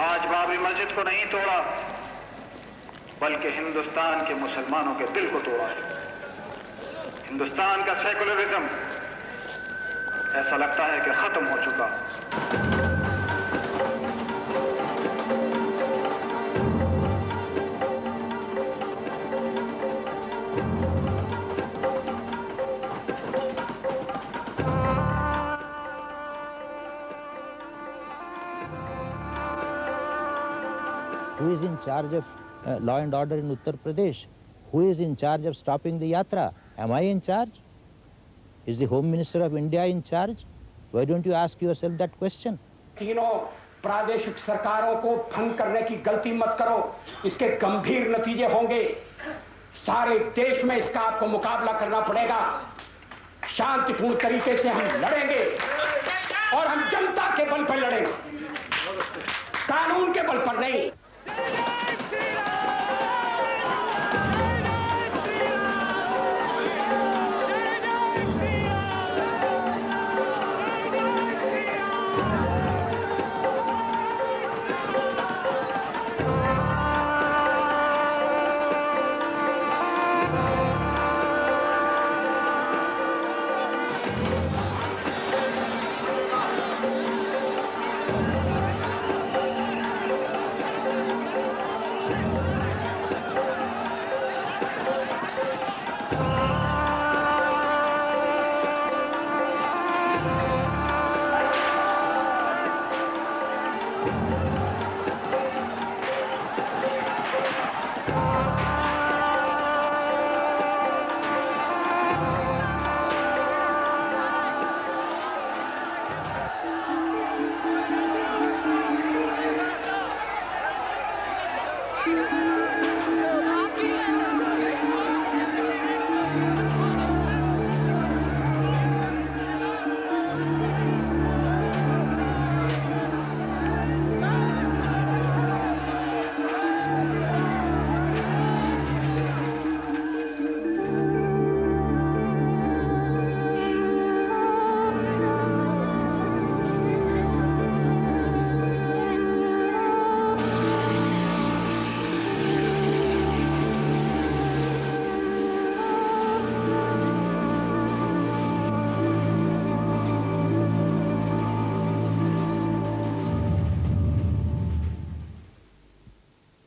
आज बाबरी मस्जिद को नहीं तोड़ा, बल्कि हिंदुस्तान के मुसलमानों के दिल को तोड़ा है। हिंदुस्तान का सेकुलरिज्म ऐसा लगता है कि खत्म हो चुका। Who is in charge of law and order in Uttar Pradesh? Who is in charge of stopping the yatra? Am I in charge? Is the Home Minister of India in charge? Why don't you ask yourself that question? तीनों प्रादेशिक सरकारों को भंग करने की गलती मत करो, इसके गंभीर नतीजे होंगे। सारे देश में इसका आपको मुकाबला करना पड़ेगा। शांतिपूर्ण तरीके से हम लड़ेंगे और हम जनता के बल पर लड़ेंगे, कानून के बल पर नहीं।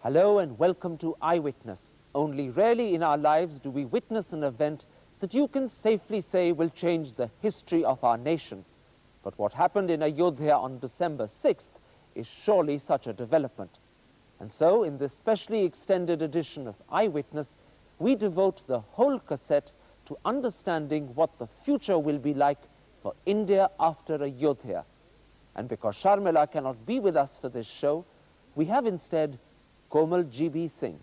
Hello and welcome to Eyewitness. Only rarely in our lives do we witness an event that you can safely say will change the history of our nation. But what happened in Ayodhya on December 6th is surely such a development. And so, in this specially extended edition of Eyewitness, we devote the whole cassette to understanding what the future will be like for India after Ayodhya. And because Sharmila cannot be with us for this show, we have instead Komal G.B. Singh.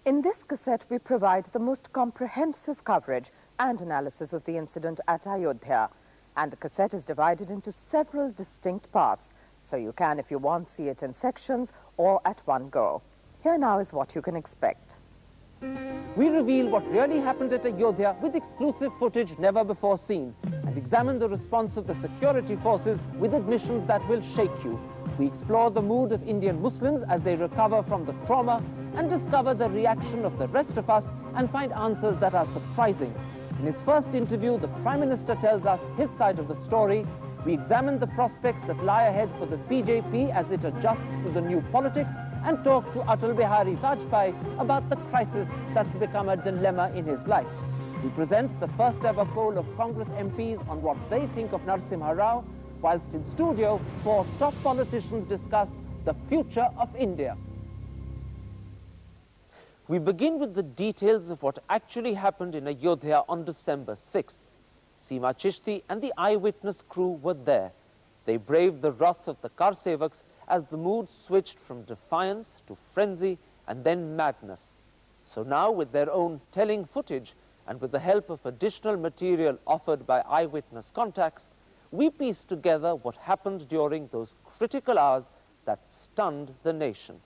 In this cassette, we provide the most comprehensive coverage and analysis of the incident at Ayodhya. And the cassette is divided into several distinct parts, so you can, if you want, see it in sections or at one go. Here now is what you can expect. We reveal what really happened at Ayodhya with exclusive footage never before seen and examine the response of the security forces with admissions that will shake you. We explore the mood of Indian Muslims as they recover from the trauma and discover the reaction of the rest of us and find answers that are surprising. In his first interview, the Prime Minister tells us his side of the story. We examine the prospects that lie ahead for the BJP as it adjusts to the new politics and talk to Atal Bihari Vajpayee about the crisis that's become a dilemma in his life. We present the first ever poll of Congress MPs on what they think of Narasimha Rao, whilst in studio, 4 top politicians discuss the future of India. We begin with the details of what actually happened in Ayodhya on December 6th. Seema Chishti and the eyewitness crew were there. They braved the wrath of the Karsevaks as the mood switched from defiance to frenzy and then madness. So now, with their own telling footage and with the help of additional material offered by eyewitness contacts, we piece together what happened during those critical hours that stunned the nation.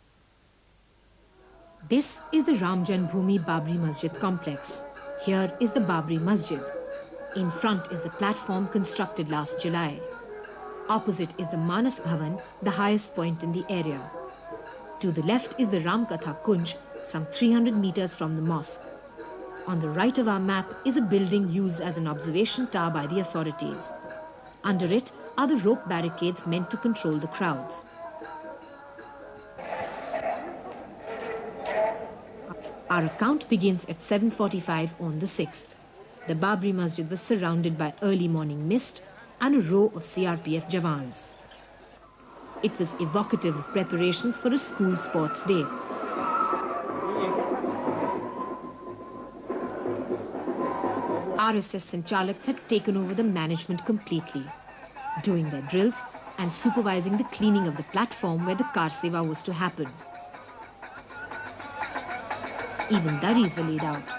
This is the Ram Janmabhoomi Babri Masjid complex. Here is the Babri Masjid. In front is the platform constructed last July. Opposite is the Manas Bhavan, the highest point in the area. To the left is the Ram Katha Kunj, some 300 meters from the mosque. On the right of our map is a building used as an observation tower by the authorities. Under it are the rope barricades meant to control the crowds. Our account begins at 7:45 on the 6th. The Babri Masjid was surrounded by early morning mist and a row of CRPF Jawans. It was evocative of preparations for a school sports day. RSS Sanchalaks had taken over the management completely, doing their drills and supervising the cleaning of the platform where the Car Seva was to happen. Even durries were laid out.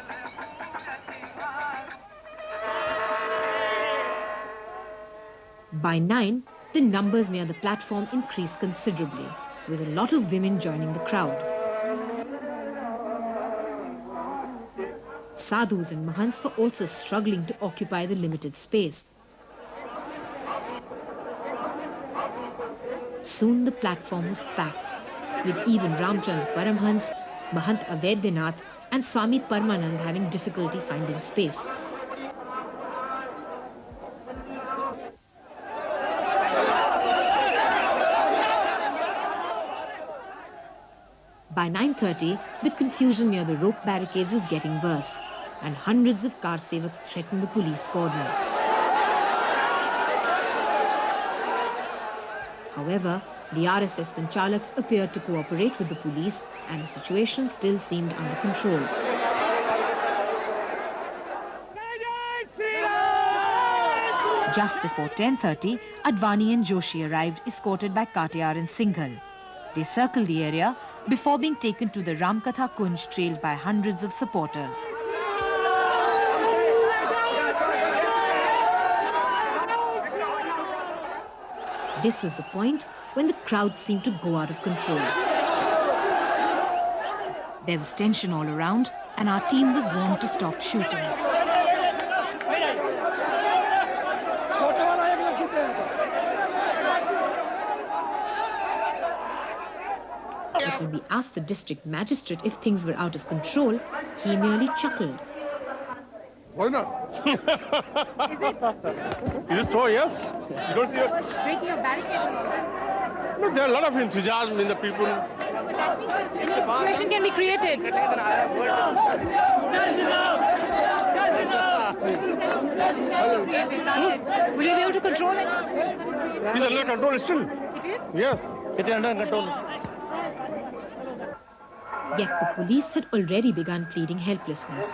By 9, the numbers near the platform increased considerably, with a lot of women joining the crowd. Sadhus and Mahants were also struggling to occupy the limited space. Soon the platform was packed, with even Ramchandra Paramhans, Mahant Avedhanath and Swami Parmanand having difficulty finding space. By 9:30, the confusion near the rope barricades was getting worse, and hundreds of car sevaks threatened the police cordon. However, the RSS Sanchalaks appeared to cooperate with the police and the situation still seemed under control. Just before 10:30, Advani and Joshi arrived escorted by Katiyar and Singhal. They circled the area before being taken to the Ramkatha Kunj trailed by hundreds of supporters. This was the point when the crowd seemed to go out of control. There was tension all around and our team was warned to stop shooting. But when we asked the district magistrate if things were out of control, he merely chuckled. Why not? Is it so? Yes. Because Breaking of barricades and all that. no, there are a lot of enthusiasm in the people. But that means a situation can be created. Will you be able to control it? It's under control still. It is? Yes, it is under control. Yet the police had already begun pleading helplessness.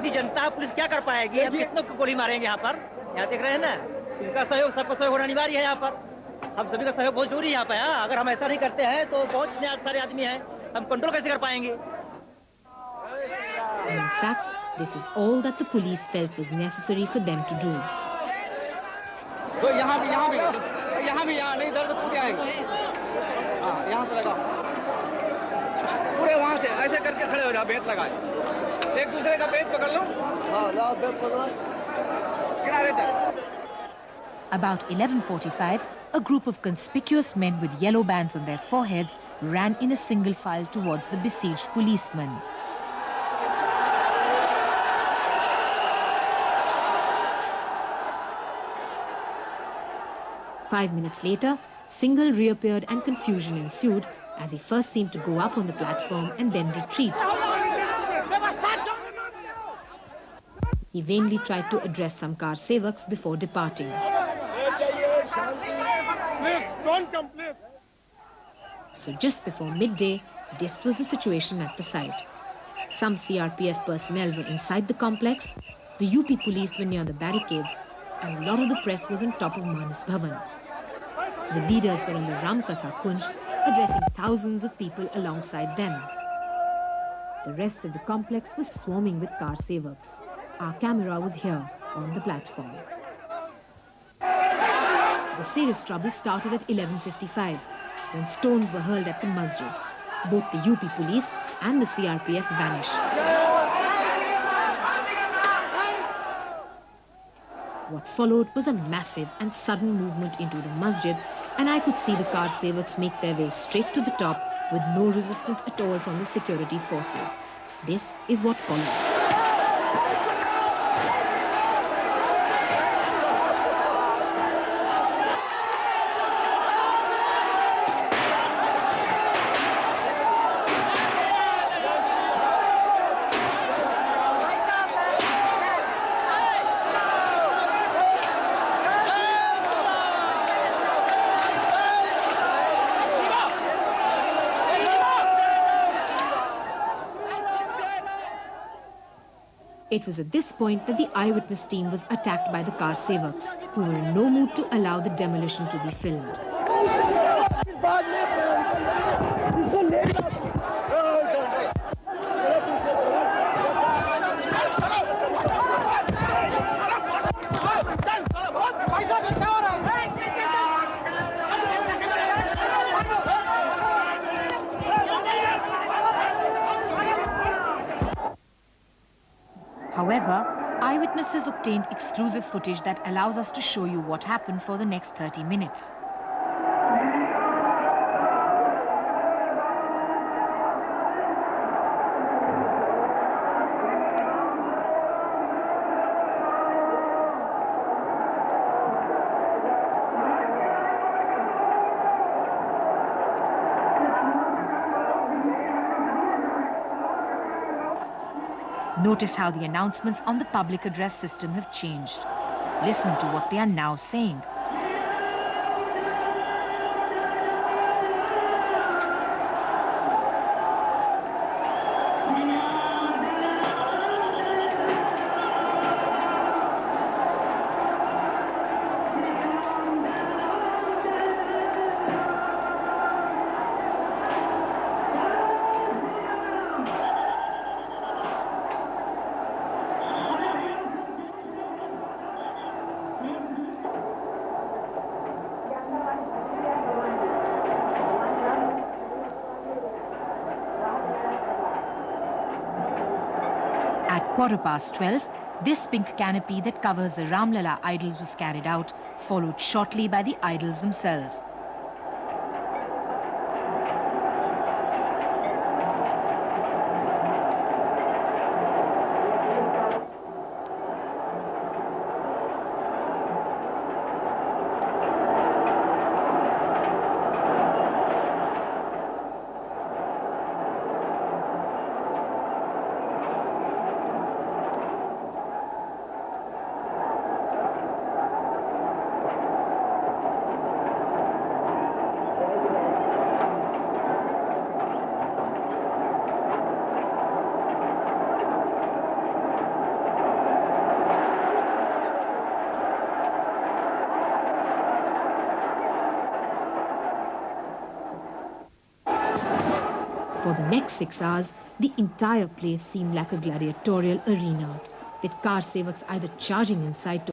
Janata police क्या कर पाएगी? हम कितनों को गोली मारेंगे यहाँ पर? यहाँ देख रहे हैं ना? इनका सहयोग, सबका सहयोग होना अनिवार्य है यहाँ पर. हम सभी का सहयोग बहुत जरूरी है यहाँ पे. अगर हम ऐसा नहीं करते हैं तो बहुत सारे आदमी हैं, हम कंट्रोल कैसे कर पाएंगे? In fact, this is all that the police felt was necessary for them to do. तो यहाँ भी यहाँ नहीं इधर तो पूरे आएंगे। हाँ यहाँ से लगाओ पूरे, वहाँ से ऐसे करके खड़े हो जाओ, बेत लगाए, एक दूसरे का बेत पकड़ लो। हाँ लाओ बेत पकड़ो किनारे तक। About 11:45, a group of conspicuous men with yellow bands on their foreheads ran in a single file towards the besieged policemen. Five minutes later, Singhal reappeared and confusion ensued as he first seemed to go up on the platform and then retreat. He vainly tried to address some car sevaks before departing. Please don't complain. So just before midday, this was the situation at the site. Some CRPF personnel were inside the complex, the UP police were near the barricades, and a lot of the press was on top of Manas Bhavan. The leaders were on the Ramkatha Kunj, addressing thousands of people alongside them. The rest of the complex was swarming with car sevaks. Our camera was here, on the platform. The serious trouble started at 11:55, when stones were hurled at the masjid. Both the UP police and the CRPF vanished. What followed was a massive and sudden movement into the masjid, and I could see the car sevaks make their way straight to the top with no resistance at all from the security forces. This is what followed. It was at this point that the eyewitness team was attacked by the car sevaks, who were in no mood to allow the demolition to be filmed. However, eyewitnesses obtained exclusive footage that allows us to show you what happened for the next 30 minutes. Notice how the announcements on the public address system have changed. Listen to what they are now saying. At 12:15, this pink canopy that covers the Ramlala idols was carried out, followed shortly by the idols themselves. For the next 6 hours, the entire place seemed like a gladiatorial arena, with car sevaks either charging inside to